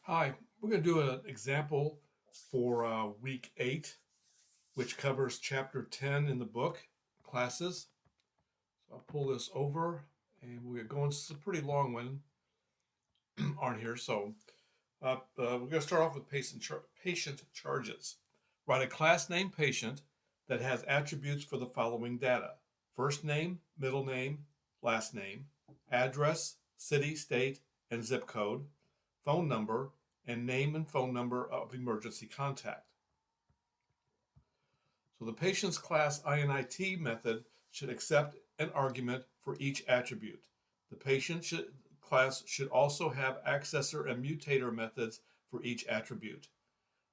Hi, we're going to do an example for week 8, which covers chapter 10 in the book, classes. So I'll pull this over and we're going, this is a pretty long one on here. So we're going to start off with patient charges. Write a class name patient that has attributes for the following data: first name, middle name, last name, address, city, state, and zip code, phone number, and name and phone number of emergency contact. So the patient's class INIT method should accept an argument for each attribute. The class should also have accessor and mutator methods for each attribute.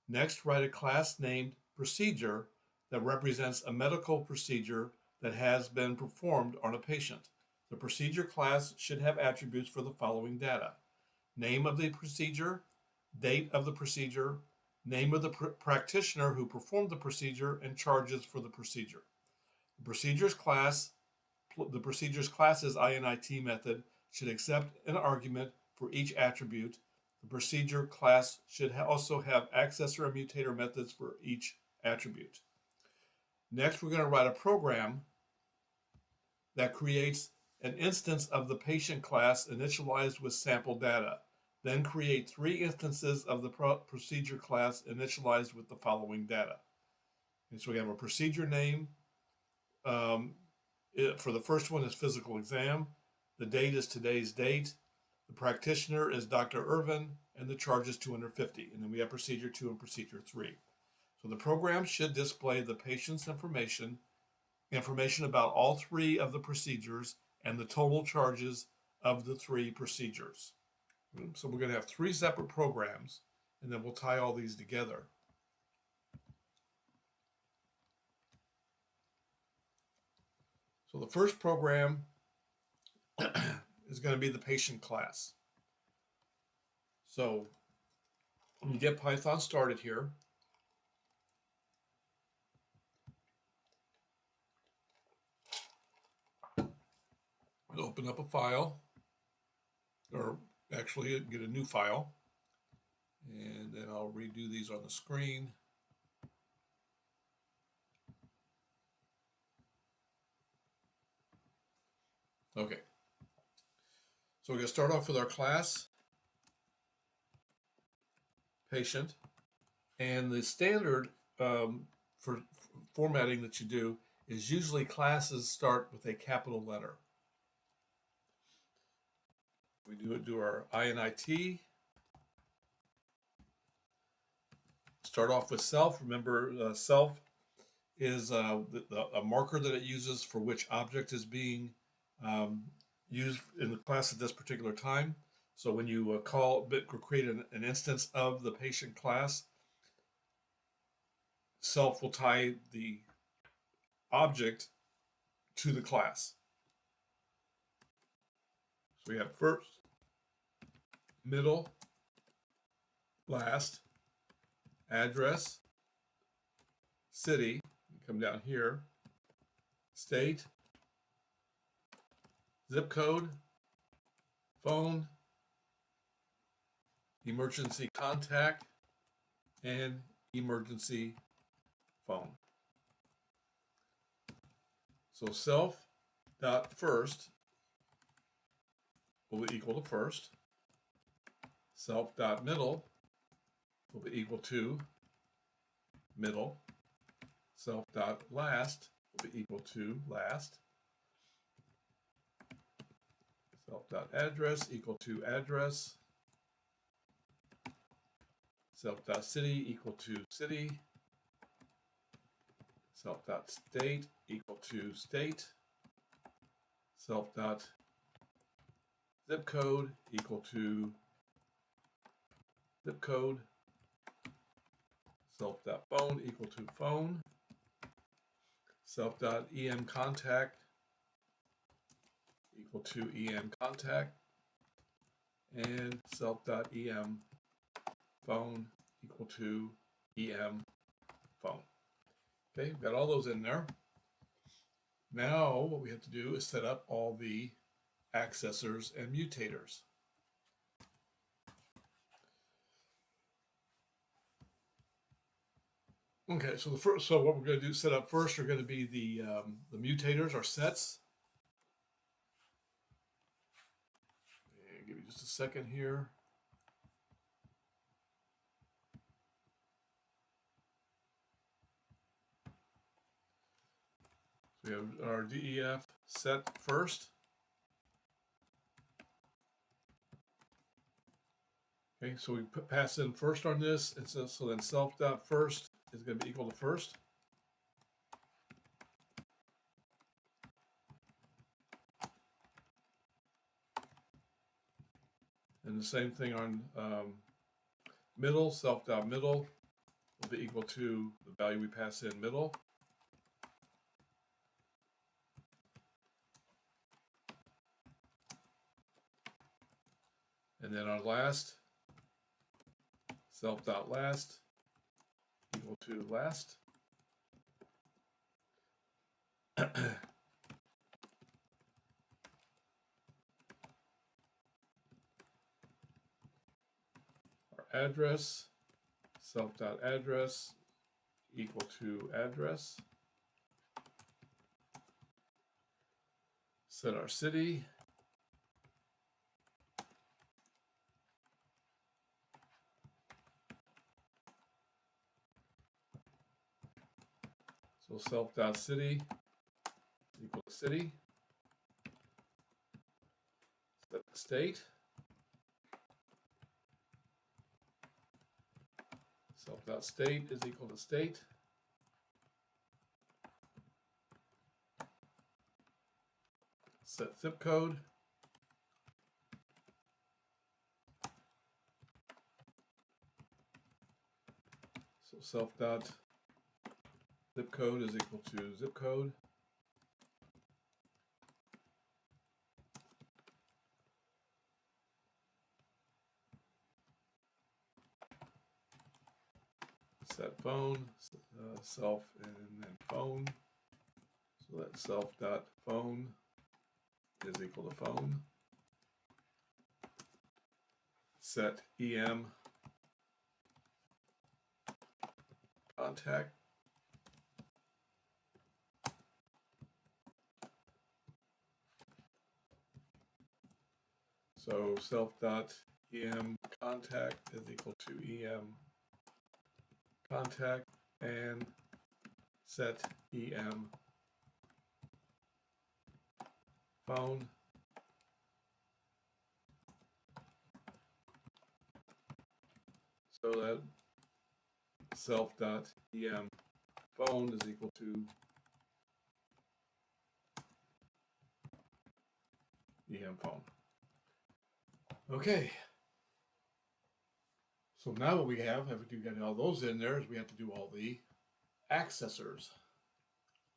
Next, write a class named procedure that represents a medical procedure that has been performed on a patient. The procedure class should have attributes for the following data: name of the procedure, date of the procedure, name of the practitioner who performed the procedure, and charges for the procedure. The procedures class, the procedures class's INIT method should accept an argument for each attribute. The procedure class should also have accessor and mutator methods for each attribute. Next, we're going to write a program that creates an instance of the patient class initialized with sample data. Then create 3 instances of the procedure class initialized with the following data. And so we have a procedure name. For the first one is physical exam. The date is today's date. The practitioner is Dr. Irvin, and the charge is $250. And then we have procedure 2 and procedure 3. So the program should display the patient's information about all 3 of the procedures, and the total charges of the 3 procedures. So we're going to have 3 separate programs, and then we'll tie all these together. So the first program is going to be the patient class. So when you get Python started here, we'll open up a file, or actually get a new file, and then I'll redo these on the screen. Okay, so we're going to start off with our class patient, and the standard for formatting that you do is usually classes start with a capital letter. We do our INIT. Start off with self. Remember, self is a marker that it uses for which object is being used in the class at this particular time. So when you create an instance of the patient class, self will tie the object to the class. So we have first, middle, last, address, city, come down here, state, zip code, phone, emergency contact, and emergency phone. So self dot first will be equal to first. Self dot middle will be equal to middle. Self dot last will be equal to last. Self dot address equal to address. Self dot city equal to city. Self dot state equal to state. Self dot zip code equal to zip code. Self dot phone equal to phone. Self dot em contact equal to em contact, and self dot em phone equal to em phone. Okay, we've got all those in there. Now what we have to do is set up all the accessors and mutators. Okay, so what we're going to do set up first are going to be the mutators or sets. And give me just a second here. So we have our DEF set first. Okay, so we pass in first on this, and so then self dot first is going to be equal to first. And the same thing on middle, self dot middle will be equal to the value we pass in middle. And then our last, self dot last equal to last. Our address, self dot address equal to address. Set our city. So self dot city equal to city. Set the state. Self dot state is equal to state. Set zip code. So self dot zip code is equal to zip code. Set phone, self, and then phone. So that self dot phone is equal to phone. Set EM contact. So self dot EM contact is equal to EM contact and set EM phone. So that self dot EM phone is equal to EM phone. Okay. So now what we have, after we got all those in there, is we have to do all the accessors,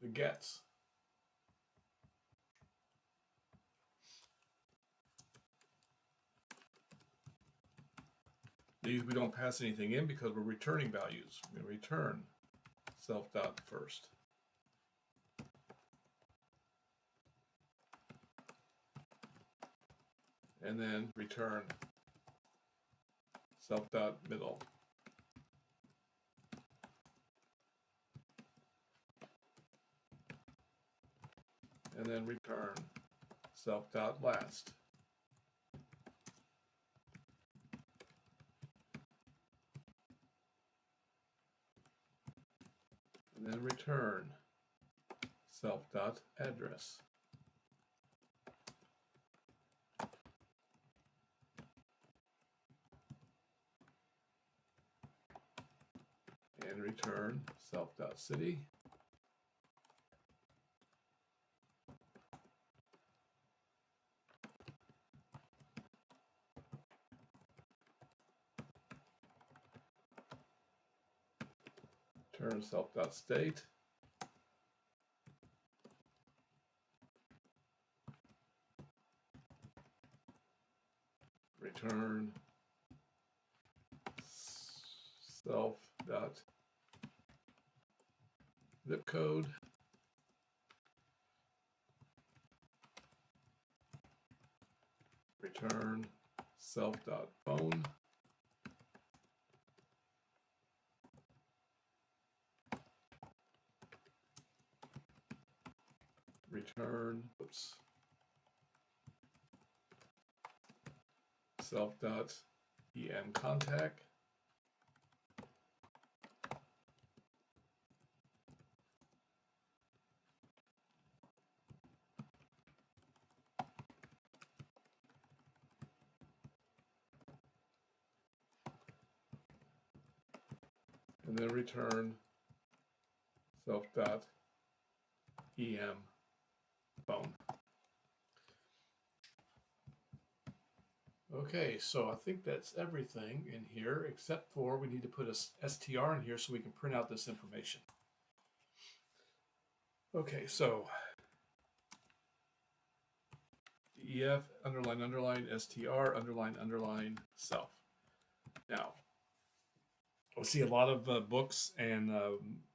the gets. These we don't pass anything in because we're returning values. We're going to return self dot first. And then return self dot middle. And then return self dot last. And then return self dot address. And return self dot city. Return self dot state. Return self dot zip code. Return self dot phone. return, oops, self.em contact. And then return self.em phone. Okay, so I think that's everything in here, except for we need to put a str in here so we can print out this information. Okay, so def underline underline str underline underline self. Now, I see a lot of books and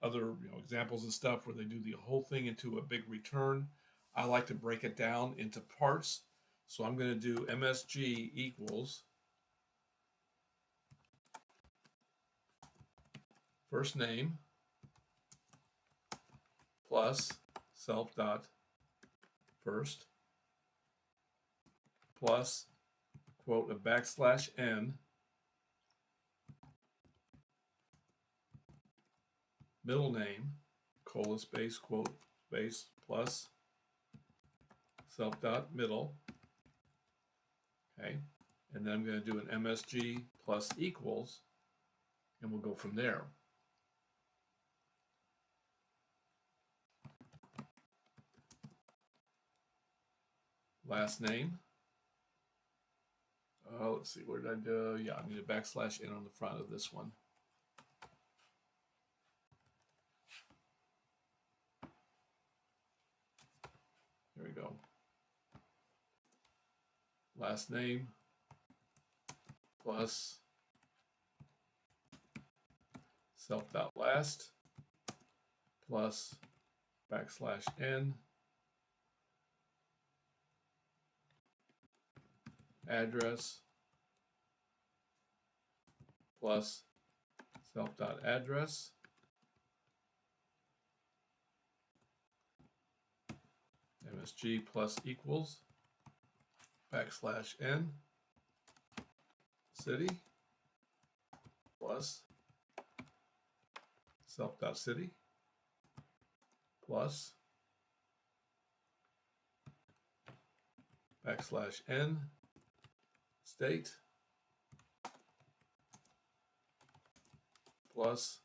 other examples and stuff where they do the whole thing into a big return. I like to break it down into parts. So I'm going to do MSG equals first name plus self dot first plus quote a backslash n middle name colon space quote space plus self dot middle. Okay, and then I'm going to do an MSG plus equals, and we'll go from there. Last name. Let's see, where did I do? Yeah, I need a backslash n on the front of this one. There we go. Last name plus self.last plus backslash n address plus self.address MSG plus equals backslash n city plus self.city plus backslash n state plus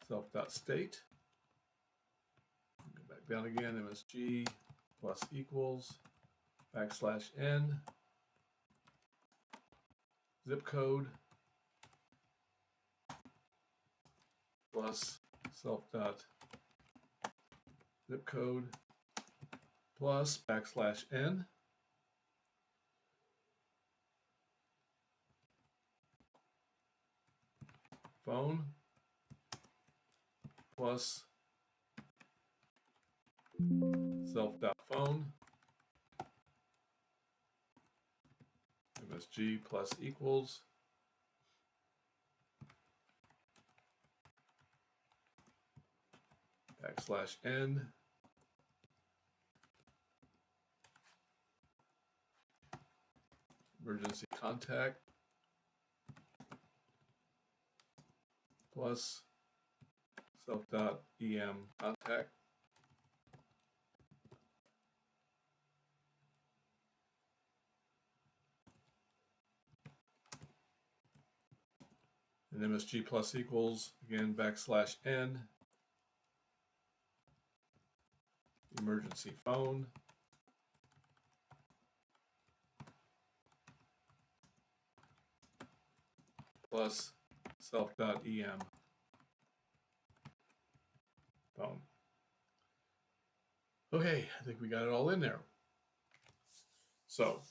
self.state. Go back down again, MSG plus equals backslash n zip code plus self.zip code plus backslash n phone plus self.phone MSG plus equals backslash n emergency contact plus self.em contact and MSG plus equals again backslash n emergency phone plus self.em phone. Okay, I think we got it all in there. So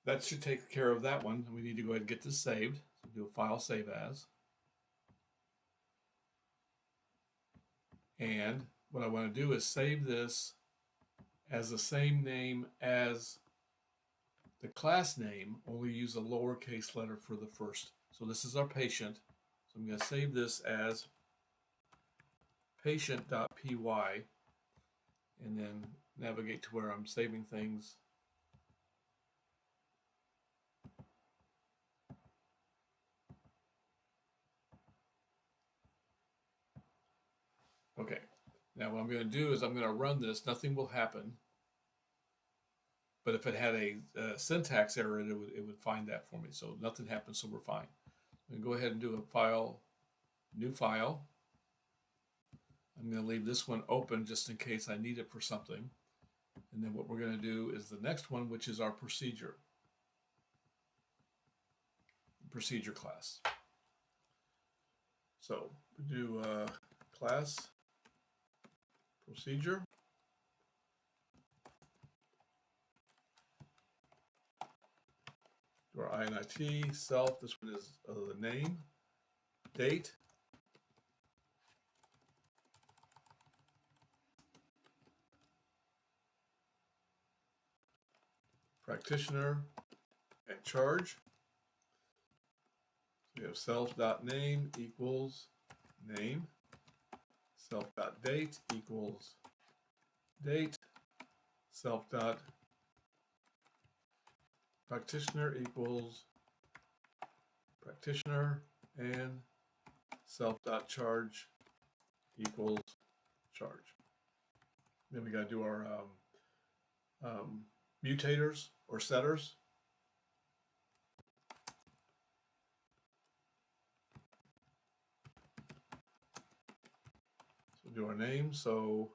that should take care of that one. We need to go ahead and get this saved. So do a file save as. And what I want to do is save this as the same name as the class name, only use a lowercase letter for the first. So this is our patient. So I'm going to save this as patient.py. and then navigate to where I'm saving things. Okay, now what I'm going to do is I'm going to run this. Nothing will happen. But if it had a syntax error, it would find that for me. So nothing happens, so we're fine. I'm going to go ahead and do a file, new file. I'm going to leave this one open just in case I need it for something. And then what we're going to do is the next one, which is our procedure class. So we do class procedure. Do our INIT, self, this one is the name, date, practitioner, and charge. We have self.name equals name, self.date equals date, self.practitioner equals practitioner, and self.charge equals charge. Then we got to do our mutators or setters. So do our name. So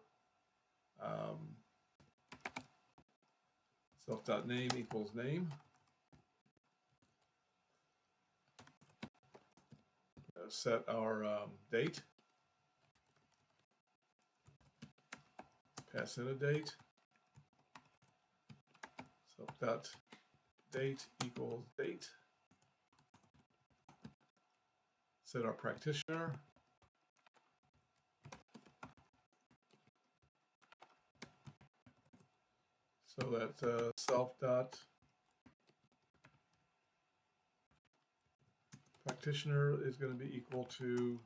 self.name equals name. Set our date. Pass in a date. Self.date equals date. Set our practitioner. So that self.practitioner is going to be equal to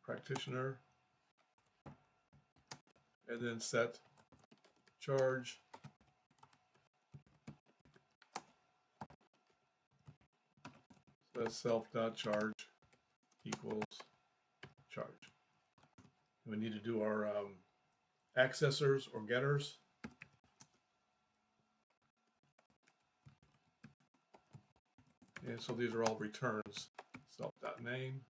practitioner, and then set charge so that's self.charge equals charge. We need to do our accessors or getters. And so these are all returns. Self.name.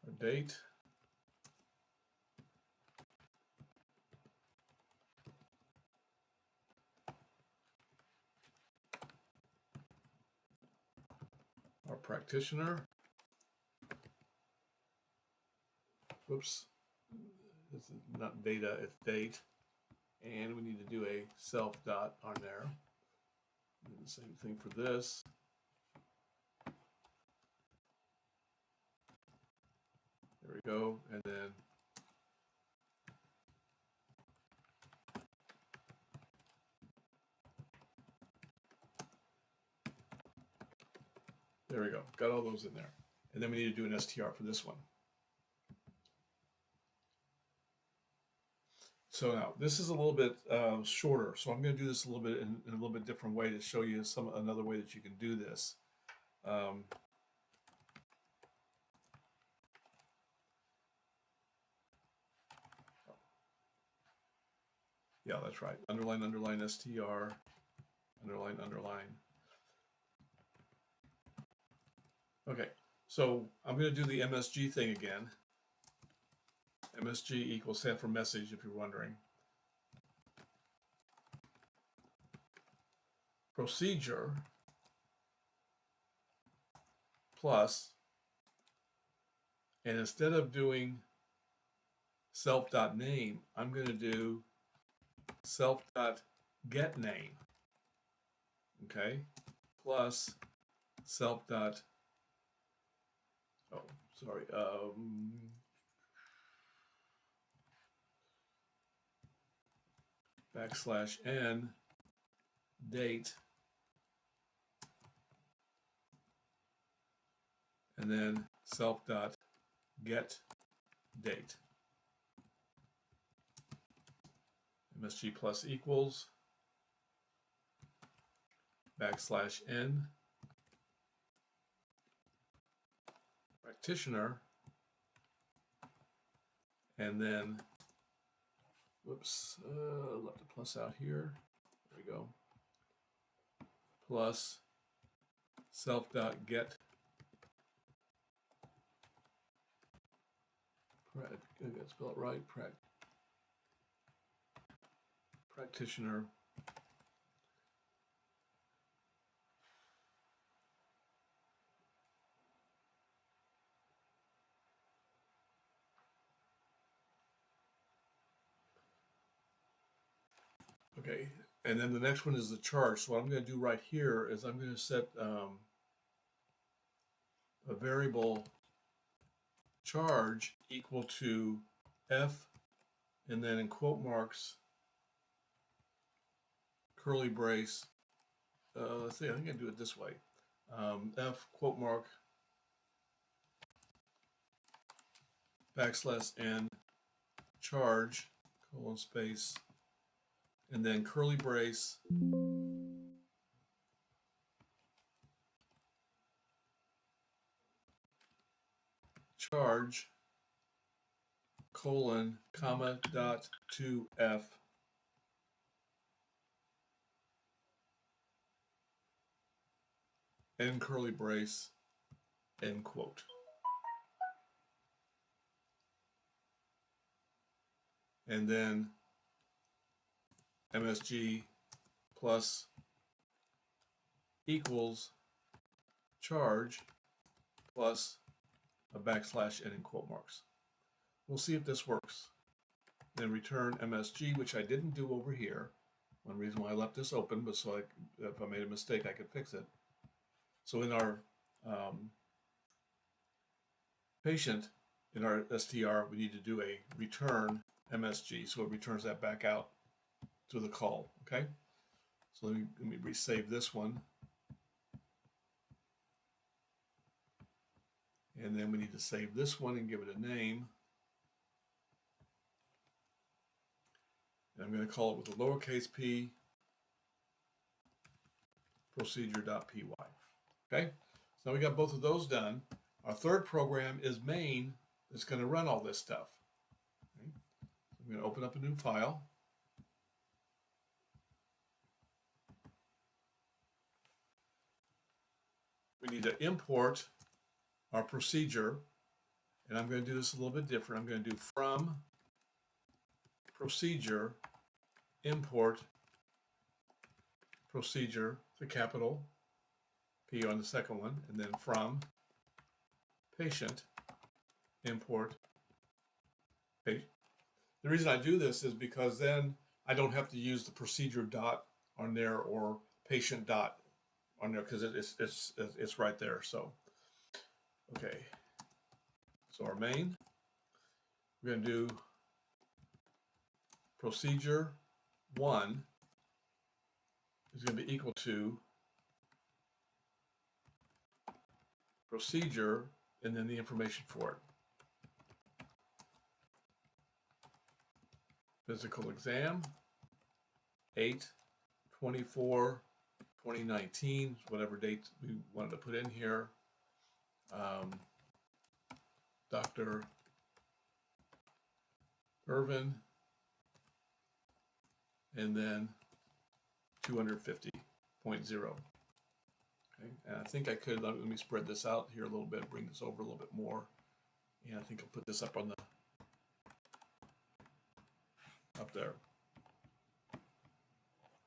Our date. Our practitioner. Whoops. This is not data, it's date. And we need to do a self dot on there. And the same thing for this. There we go. And then there we go. Got all those in there. And then we need to do an STR for this one. So now this is a little bit shorter. So I'm going to do this a little bit in a little bit different way to show you another way that you can do this. Yeah, that's right. Underline, underline, STR, underline, underline. Okay, so I'm going to do the MSG thing again. MSG equals stand for message, if you're wondering. Procedure plus, and instead of doing self.name, I'm going to do self.getName. Okay, plus self. Oh, sorry. \n date, and then self.get date. MSG plus equals \n practitioner, and then left a plus out here. There we go. Plus self.get I gotta spell it right. Practitioner. Okay, and then the next one is the charge. So what I'm going to do right here is I'm going to set a variable charge equal to f, and then in quote marks, curly brace. Let's see, I think I can do it this way. F quote mark \n charge colon space, and then curly brace charge colon comma dot to f end curly brace end quote. And then MSG plus equals charge plus a \n in quote marks. We'll see if this works. Then return MSG, which I didn't do over here. One reason why I left this open was so if I made a mistake, I could fix it. So in our patient, in our STR, we need to do a return MSG, so it returns that back out to the call, okay? So let me resave this one. And then we need to save this one and give it a name. And I'm going to call it with a lowercase p procedure.py. Okay, so now we got both of those done. Our third program is main that's going to run all this stuff. Okay. So I'm going to open up a new file. We need to import our procedure, and I'm going to do this a little bit different. I'm going to do from procedure import procedure, the capital P on the second one, and then from patient import patient. The reason I do this is because then I don't have to use the procedure dot on there or patient dot on there because it's right there. So okay, so our main, we're going to do procedure 1 is going to be equal to procedure and then the information for it. Physical exam 8/24/2019, whatever date we wanted to put in here. Dr. Irvin, and then 250.0. Okay, and I think I could, let me spread this out here a little bit, bring this over a little bit more. And I think I'll put this up on the, up there.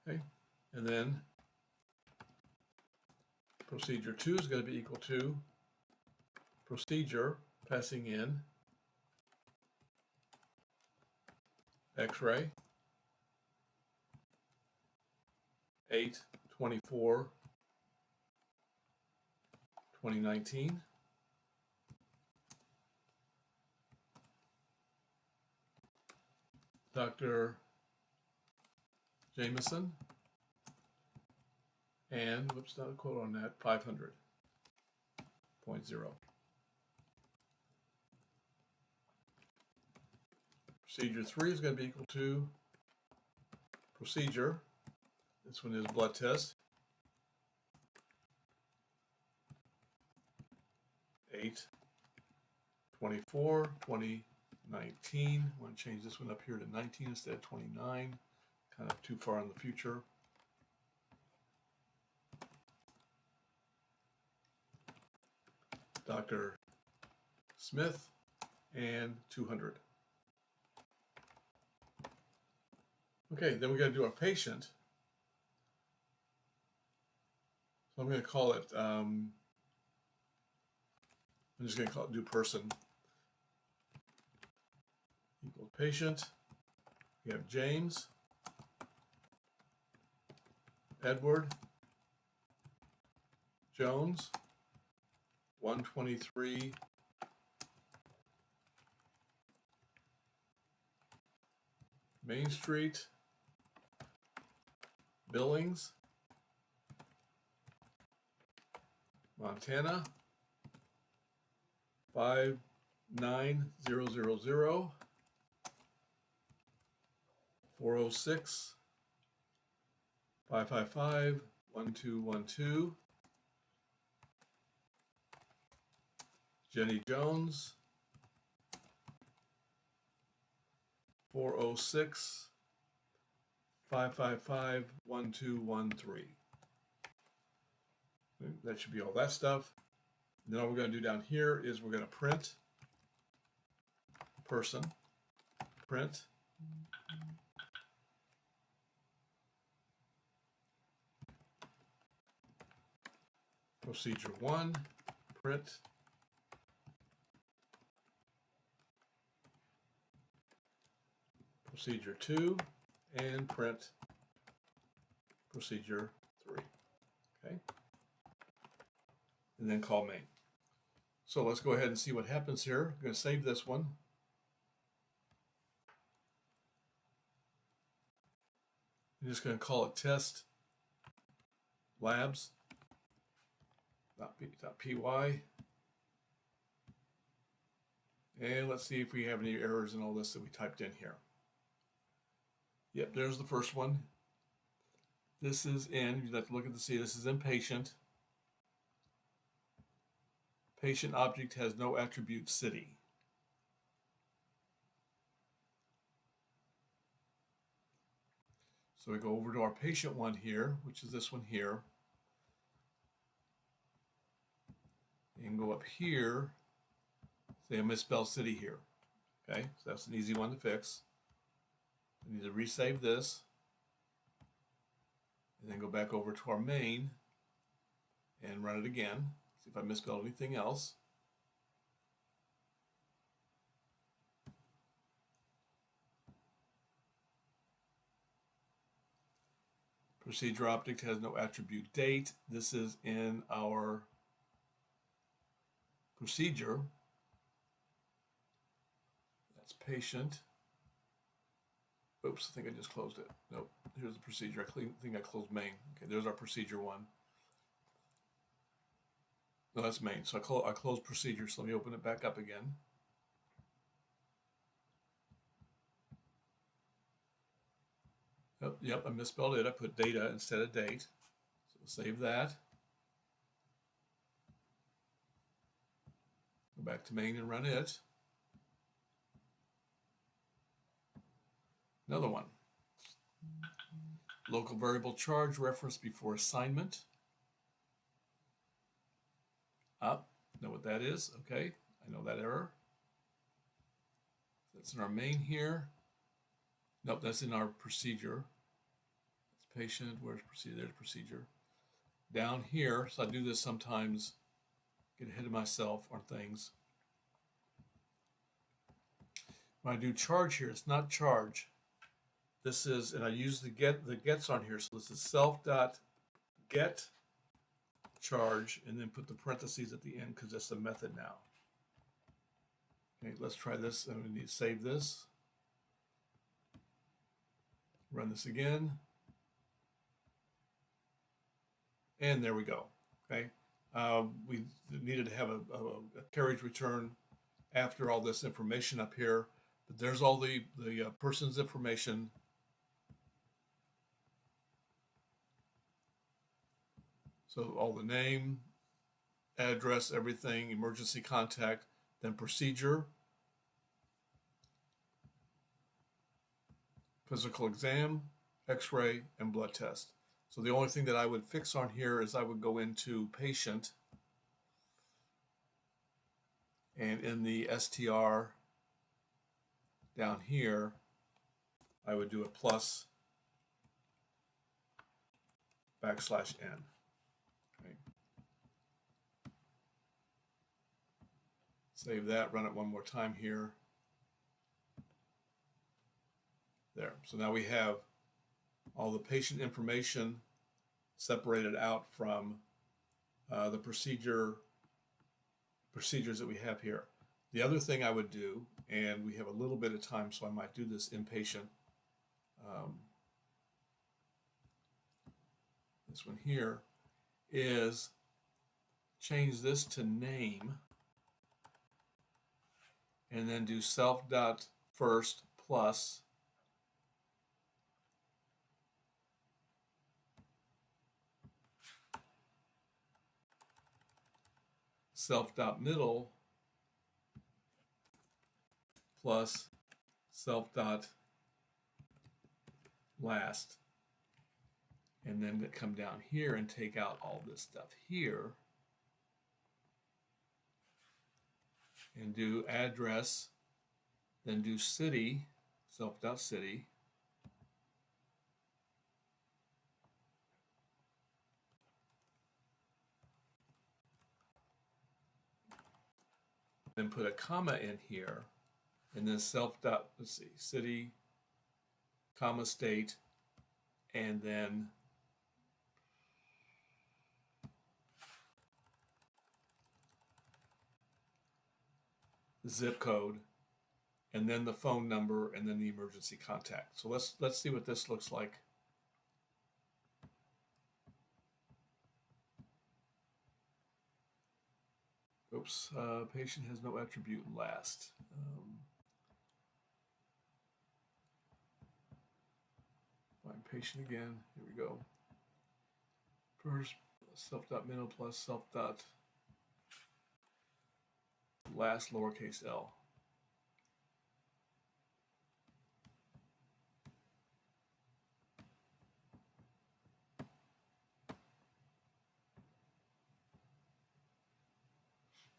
Okay, and then procedure 2 is going to be equal to procedure passing in X-ray 8/24/2019. Dr. Jameson. And, whoops, not a quote on that, 500.0. Procedure 3 is going to be equal to procedure. This one is blood test. 8/24/2019. I want to change this one up here to 19 instead of 29. Kind of too far in the future. Dr. Smith and 200. Okay, then we got to do our patient. So I'm going to call it, I'm just going to do person equals patient. We have James, Edward, Jones, 123 Main Street, Billings, Montana, 59000, 406 555 1212. Jenny Jones, 406 555 1213. That should be all that stuff. And then all we're going to do down here is we're going to print person, print procedure 1, print procedure 2, and print procedure 3. Okay. And then call main. So let's go ahead and see what happens here. I'm going to save this one. I'm just going to call it test labs .py. And let's see if we have any errors in all this that we typed in here. Yep, there's the first one. This is in, you have to look at the see, this is in patient. Patient object has no attribute city. So we go over to our patient one here, which is this one here. And go up here, say I misspelled city here. Okay, so that's an easy one to fix. We need to resave this. And then go back over to our main and run it again. See if I misspelled anything else. Procedure object has no attribute date. This is in our procedure. That's patient. Oops, I think I just closed it. Nope, here's the procedure. I think I closed main. Okay, there's our procedure 1. No, that's main. So I closed procedure. So let me open it back up again. Yep, I misspelled it. I put data instead of date. So save that. Go back to main and run it. Another one. Local variable charge reference before assignment. Know what that is? Okay, I know that error. That's in our main here. Nope, that's in our procedure. That's patient, where's procedure? There's procedure. Down here, so I do this sometimes, get ahead of myself on things. When I do charge here, it's not charge. This is, and I use the gets on here. So this is self.get charge, and then put the parentheses at the end because that's the method now. Okay, let's try this. I'm going to need to save this. Run this again. And there we go. Okay. We needed to have a carriage return after all this information up here. But there's all the person's information. So all the name, address, everything, emergency contact, then procedure, physical exam, x-ray, and blood test. So the only thing that I would fix on here is I would go into patient, and in the STR down here, I would do a plus \n. Okay. Save that, run it one more time here. There. So now we have all the patient information separated out from the procedures that we have here. The other thing I would do, and we have a little bit of time, so I might do this inpatient. This one here is change this to name, and then do self.first plus self.middle plus self.last, and then come down here and take out all this stuff here and do address, then do city, self.city, then put a comma in here, and then city, comma, state, and then zip code, and then the phone number, and then the emergency contact. So let's see what this looks like. Oops, patient has no attribute last. Find patient again. Here we go. First, self.middle plus self.last lowercase l.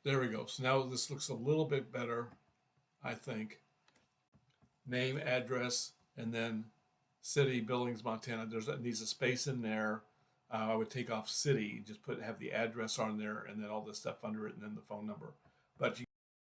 There we go. So now this looks a little bit better, I think. Name, address, and then city, Billings, Montana. That needs a space in there. I would take off city, just have the address on there, and then all this stuff under it, and then the phone number. But you